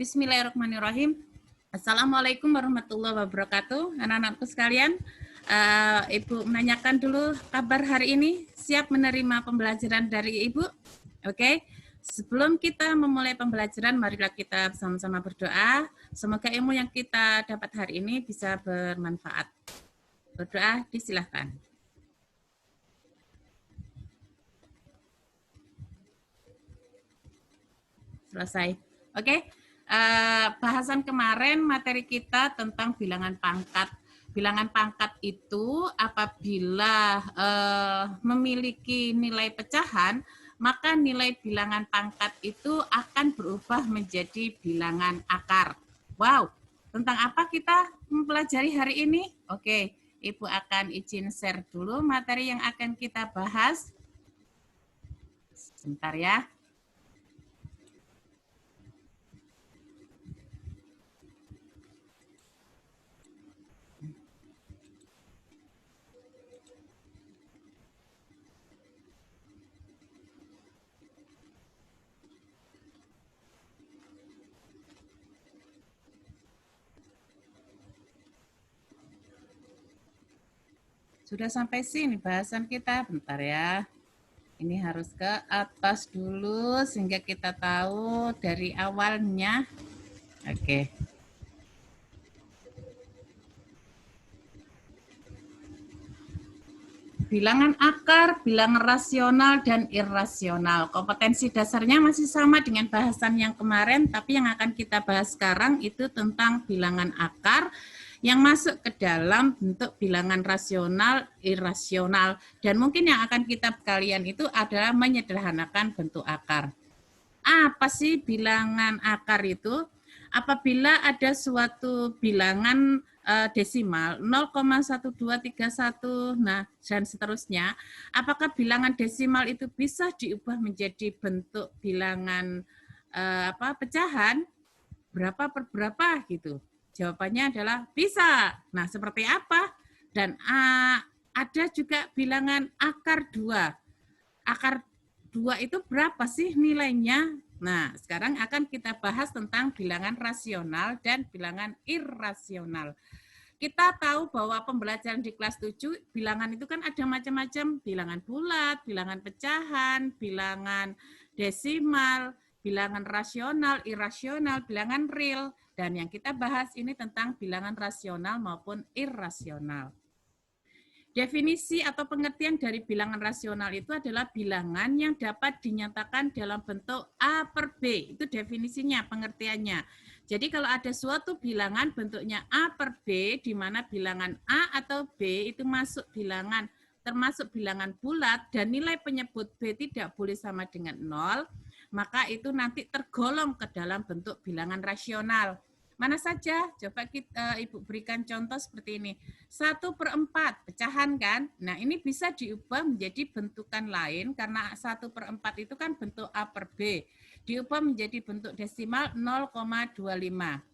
Bismillahirrahmanirrahim. Assalamualaikum warahmatullahi wabarakatuh. Anak-anakku sekalian, Ibu menanyakan dulu kabar hari ini. Siap menerima pembelajaran dari Ibu? Oke. Sebelum kita memulai pembelajaran, marilah kita sama-sama berdoa. Semoga ilmu yang kita dapat hari ini bisa bermanfaat. Berdoa, disilahkan. Selesai. Oke. Bahasan kemarin materi kita tentang bilangan pangkat. Bilangan pangkat itu apabila memiliki nilai pecahan, maka nilai bilangan pangkat itu akan berubah menjadi bilangan akar. Wow, tentang apa kita mempelajari hari ini? Oke, Ibu akan izin share dulu materi yang akan kita bahas. Sebentar ya. Sudah sampai sini bahasan kita, bentar ya. Ini harus ke atas dulu sehingga kita tahu dari awalnya. Oke. Bilangan akar, bilangan rasional, dan irasional. Kompetensi dasarnya masih sama dengan bahasan yang kemarin, tapi yang akan kita bahas sekarang itu tentang bilangan akar yang masuk ke dalam bentuk bilangan rasional, irasional, dan mungkin yang akan kita kalian itu adalah menyederhanakan bentuk akar. Apa sih bilangan akar itu? Apabila ada suatu bilangan desimal 0,1231, nah dan seterusnya, apakah bilangan desimal itu bisa diubah menjadi bentuk bilangan pecahan berapa per berapa gitu? Jawabannya adalah bisa. Nah, seperti apa? Dan ada juga bilangan akar 2. Akar 2 itu berapa sih nilainya? Nah, sekarang akan kita bahas tentang bilangan rasional dan bilangan irasional. Kita tahu bahwa pembelajaran di kelas 7, bilangan itu kan ada macam-macam, bilangan bulat, bilangan pecahan, bilangan desimal, bilangan rasional, irasional, bilangan real. Dan yang kita bahas ini tentang bilangan rasional maupun irasional. Definisi atau pengertian dari bilangan rasional itu adalah bilangan yang dapat dinyatakan dalam bentuk A per B. Itu definisinya, pengertiannya. Jadi kalau ada suatu bilangan bentuknya A per B, di mana bilangan A atau B itu masuk bilangan, termasuk bilangan bulat, dan nilai penyebut B tidak boleh sama dengan 0, maka itu nanti tergolong ke dalam bentuk bilangan rasional. Mana saja? Coba Ibu berikan contoh seperti ini. 1/4 pecahan kan? Nah, ini bisa diubah menjadi bentukan lain karena 1/4 itu kan bentuk A per B. Diubah menjadi bentuk desimal 0,25.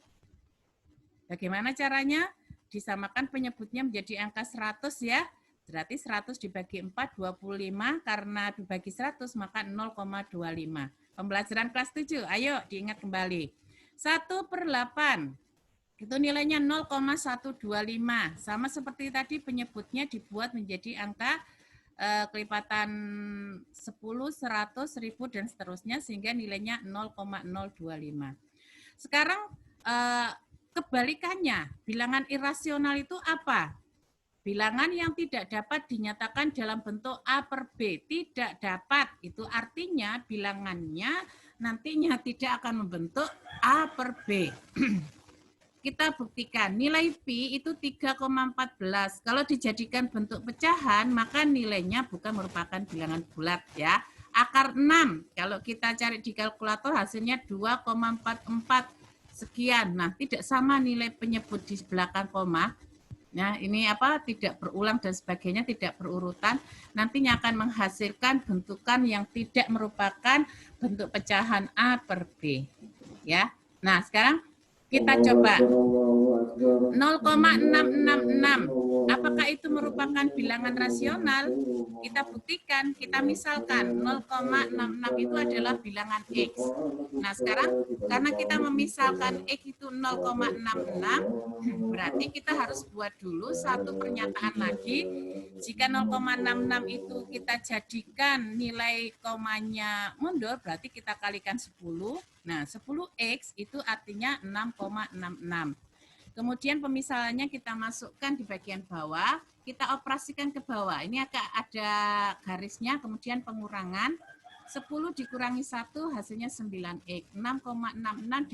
Bagaimana caranya? Disamakan penyebutnya menjadi angka 100 ya. Berarti 100 dibagi 4, 25. Karena dibagi 100, maka 0,25. Pembelajaran kelas 7, ayo diingat kembali. 1/8. Itu nilainya 0,125. Sama seperti tadi penyebutnya dibuat menjadi angka kelipatan 10, 100, 1000, dan seterusnya sehingga nilainya 0,025. Sekarang kebalikannya, bilangan irasional itu apa? Bilangan yang tidak dapat dinyatakan dalam bentuk A per B. Tidak dapat, itu artinya bilangannya nantinya tidak akan membentuk A per B. Kita buktikan nilai pi itu 3,14. Kalau dijadikan bentuk pecahan, maka nilainya bukan merupakan bilangan bulat ya. Akar 6, kalau kita cari di kalkulator hasilnya 2,44 sekian. Nah, tidak sama nilai penyebut di belakang koma. Nah, ini tidak berulang dan sebagainya, tidak berurutan. Nantinya akan menghasilkan bentukan yang tidak merupakan bentuk pecahan A per B. Ya. Nah, sekarang kita coba 0,666. Apa apakah itu merupakan bilangan rasional? Kita buktikan, kita misalkan 0,66 itu adalah bilangan X. Nah, sekarang karena kita memisalkan X itu 0,66, berarti kita harus buat dulu satu pernyataan lagi. Jika 0,66 itu kita jadikan nilai komanya mundur, berarti kita kalikan 10. Nah, 10X itu artinya 6,66. Kemudian pemisalannya kita masukkan di bagian bawah, kita operasikan ke bawah. Ini agak ada garisnya, kemudian pengurangan. 10 dikurangi 1 hasilnya 9X. 6,66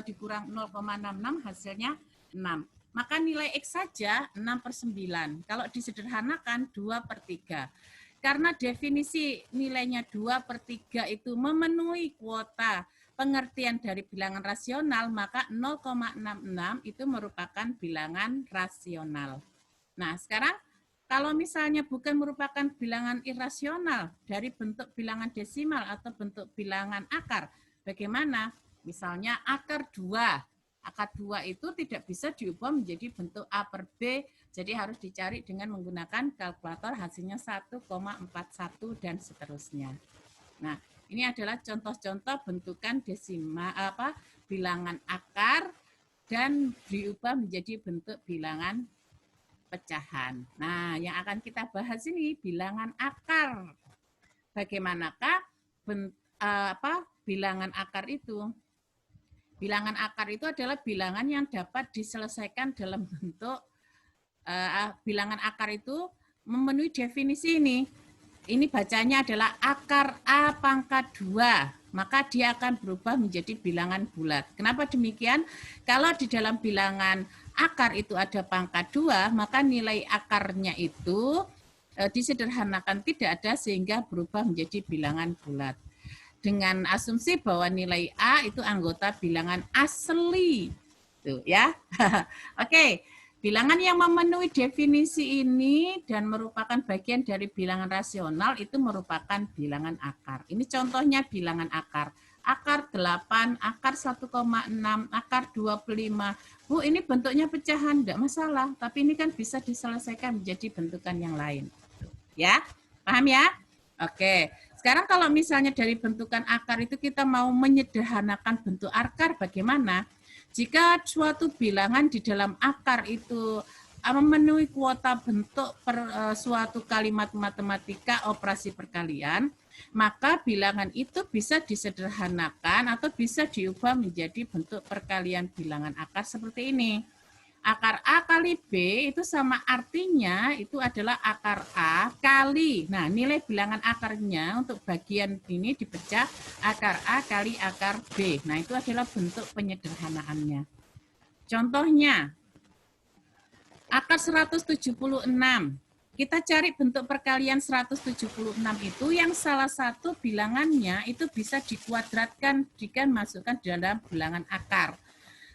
dikurang 0,66 hasilnya 6. Maka nilai X saja 6/9. Kalau disederhanakan 2/3. Karena definisi nilainya 2/3 itu memenuhi kuota pengertian dari bilangan rasional, maka 0,66 itu merupakan bilangan rasional. Nah, sekarang kalau misalnya bukan merupakan bilangan irasional dari bentuk bilangan desimal atau bentuk bilangan akar, bagaimana? Misalnya akar 2. Akar 2 itu tidak bisa diubah menjadi bentuk A per B, jadi harus dicari dengan menggunakan kalkulator, hasilnya 1,41 dan seterusnya. Nah, ini adalah contoh-contoh bentukan desimal bilangan akar dan diubah menjadi bentuk bilangan pecahan. Nah, yang akan kita bahas ini bilangan akar. Bagaimanakah bilangan akar itu? Bilangan akar itu adalah bilangan yang dapat diselesaikan dalam bentuk bilangan akar itu memenuhi definisi ini. Ini bacanya adalah akar A pangkat 2, maka dia akan berubah menjadi bilangan bulat. Kenapa demikian? Kalau di dalam bilangan akar itu ada pangkat 2, maka nilai akarnya itu disederhanakan tidak ada sehingga berubah menjadi bilangan bulat. Dengan asumsi bahwa nilai A itu anggota bilangan asli. Tuh ya. Oke. Bilangan yang memenuhi definisi ini dan merupakan bagian dari bilangan rasional itu merupakan bilangan akar. Ini contohnya bilangan akar. Akar 8, akar 1,6, akar 25. Bu, ini bentuknya pecahan, enggak masalah. Tapi ini kan bisa diselesaikan menjadi bentukan yang lain. Ya, paham ya? Oke. Sekarang kalau misalnya dari bentukan akar itu kita mau menyederhanakan bentuk akar, bagaimana? Jika suatu bilangan di dalam akar itu memenuhi kuota bentuk suatu kalimat matematika operasi perkalian, maka bilangan itu bisa disederhanakan atau bisa diubah menjadi bentuk perkalian bilangan akar seperti ini. Akar A kali B itu sama artinya itu adalah akar A kali. Nah, nilai bilangan akarnya untuk bagian ini dipecah akar A kali akar B. Nah, itu adalah bentuk penyederhanaannya. Contohnya, akar 176. Kita cari bentuk perkalian 176 itu yang salah satu bilangannya itu bisa dikuadratkan jika masukkan dalam bilangan akar.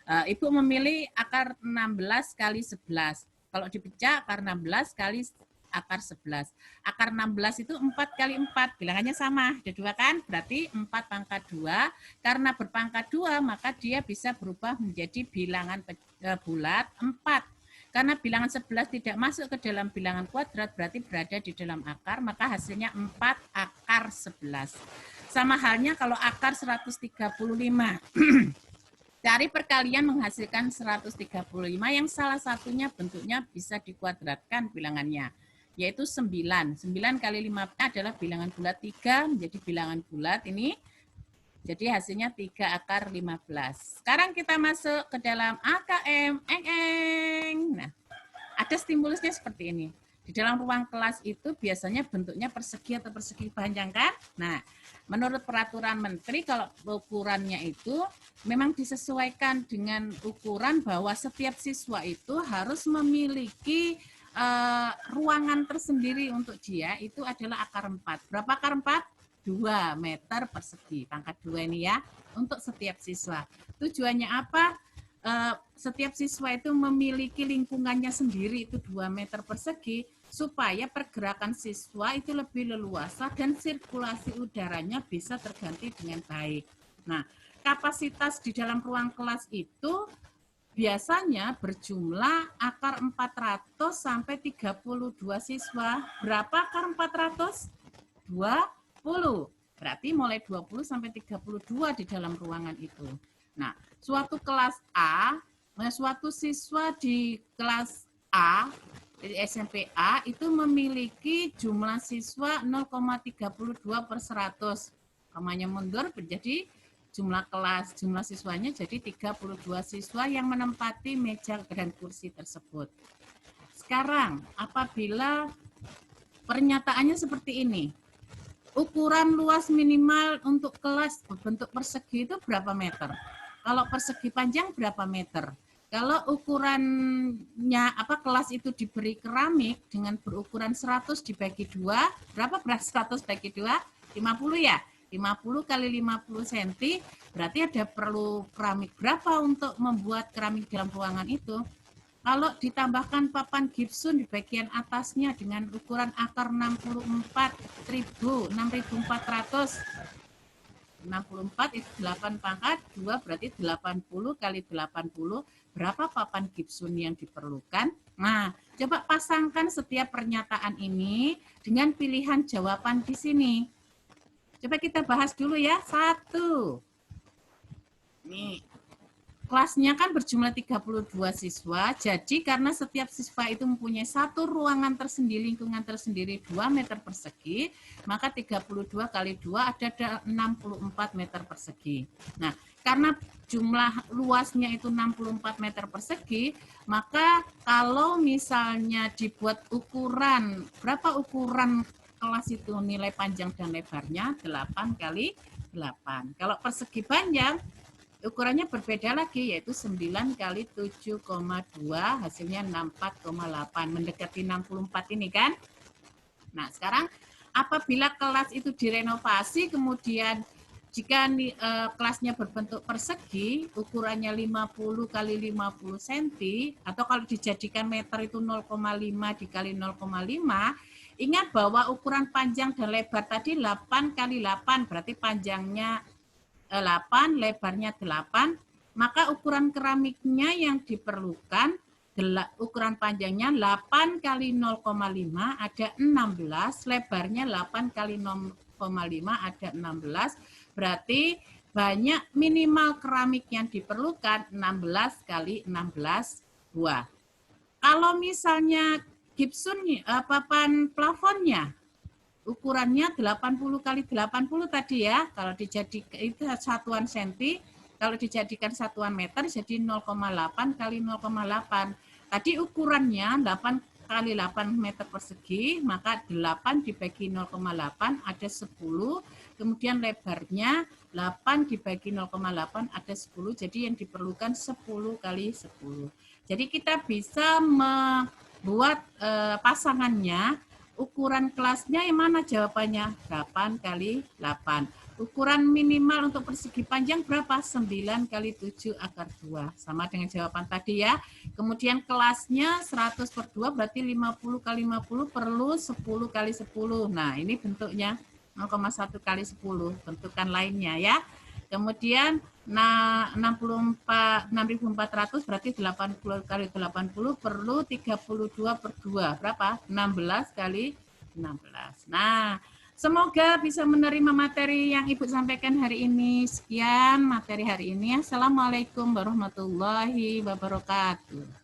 Ibu memilih akar 16 kali 11. Kalau dipecah akar 16 kali akar 11. Akar 16 itu 4 kali 4. Bilangannya sama. Ada 2 kan? Berarti 4 pangkat 2. Karena berpangkat 2 maka dia bisa berubah menjadi bilangan bulat 4. Karena bilangan 11 tidak masuk ke dalam bilangan kuadrat berarti berada di dalam akar. Maka hasilnya 4 akar 11. Sama halnya kalau akar 135. Cari perkalian menghasilkan 135 yang salah satunya bentuknya bisa dikuadratkan bilangannya, yaitu 9. 9 kali 5 adalah bilangan bulat 3 menjadi bilangan bulat ini. Jadi hasilnya 3 akar 15. Sekarang kita masuk ke dalam AKM. Nah, ada stimulusnya seperti ini. Di dalam ruang kelas itu biasanya bentuknya persegi atau persegi panjang kan? Nah, menurut peraturan menteri kalau ukurannya itu memang disesuaikan dengan ukuran bahwa setiap siswa itu harus memiliki ruangan tersendiri untuk dia, itu adalah akar 4. Berapa akar 4? 2 meter persegi, pangkat 2 ini ya, untuk setiap siswa. Tujuannya apa? Setiap siswa itu memiliki lingkungannya sendiri, itu 2 meter persegi, supaya pergerakan siswa itu lebih leluasa dan sirkulasi udaranya bisa terganti dengan baik. Nah, kapasitas di dalam ruang kelas itu biasanya berjumlah akar 400 sampai 32 siswa. Berapa akar 400? 20. Berarti mulai 20 sampai 32 di dalam ruangan itu. Nah, suatu kelas A, suatu siswa di kelas A, di SMP A itu memiliki jumlah siswa 0,32 per 100. Komanya mundur menjadi jumlah kelas, jumlah siswanya jadi 32 siswa yang menempati meja dan kursi tersebut. Sekarang, apabila pernyataannya seperti ini, ukuran luas minimal untuk kelas berbentuk persegi itu berapa meter? Kalau persegi panjang berapa meter? Kalau ukurannya kelas itu diberi keramik dengan berukuran 100 dibagi 2, berapa berat 100 bagi 2? 50 ya? 50 kali 50 cm, berarti ada perlu keramik berapa untuk membuat keramik dalam ruangan itu? Kalau ditambahkan papan gipsum di bagian atasnya dengan ukuran akar 64.400, 64 itu 8 pangkat 2 berarti 80 kali 80, berapa papan gipsum yang diperlukan? Nah, coba pasangkan setiap pernyataan ini dengan pilihan jawaban di sini. Coba kita bahas dulu ya. 1. Nih, kelasnya kan berjumlah 32 siswa, jadi karena setiap siswa itu mempunyai satu ruangan tersendiri, lingkungan tersendiri 2 meter persegi, maka 32 kali 2 ada 64 meter persegi. Nah, karena jumlah luasnya itu 64 meter persegi, maka kalau misalnya dibuat ukuran, berapa ukuran kelas itu nilai panjang dan lebarnya? 8 kali 8. Kalau persegi panjang, ukurannya berbeda lagi, yaitu 9 kali 7,2, hasilnya 64,8, mendekati 64 ini kan. Nah, sekarang apabila kelas itu direnovasi, kemudian jika kelasnya berbentuk persegi, ukurannya 50 kali 50 cm, atau kalau dijadikan meter itu 0,5 dikali 0,5, ingat bahwa ukuran panjang dan lebar tadi 8 kali 8, berarti panjangnya 8, lebarnya 8, maka ukuran keramiknya yang diperlukan, ukuran panjangnya 8 kali 0,5 ada 16, lebarnya 8 kali 0,5 ada 16, berarti banyak minimal keramik yang diperlukan 16 kali 16 buah. Kalau misalnya gipsum papan plafonnya ukurannya 80 kali 80 tadi ya, kalau dijadikan itu satuan senti, kalau dijadikan satuan meter jadi 0,8 kali 0,8. Tadi ukurannya 8 kali 8 meter persegi, maka 8 dibagi 0,8 ada 10, kemudian lebarnya 8 dibagi 0,8 ada 10, jadi yang diperlukan 10 kali 10. Jadi kita bisa membuat pasangannya. Ukuran kelasnya yang mana jawabannya? 8 kali 8. Ukuran minimal untuk persegi panjang berapa? 9 kali 7 akar 2. Sama dengan jawaban tadi ya. Kemudian kelasnya 100 per 2 berarti 50 kali 50 perlu 10 kali 10. Nah, ini bentuknya 0,1 kali 10. Bentukan lainnya ya. Kemudian 6.400 berarti 80 kali 80 perlu 32 per 2. Berapa? 16 kali 16. Nah, semoga bisa menerima materi yang Ibu sampaikan hari ini. Sekian materi hari ini. Assalamualaikum warahmatullahi wabarakatuh.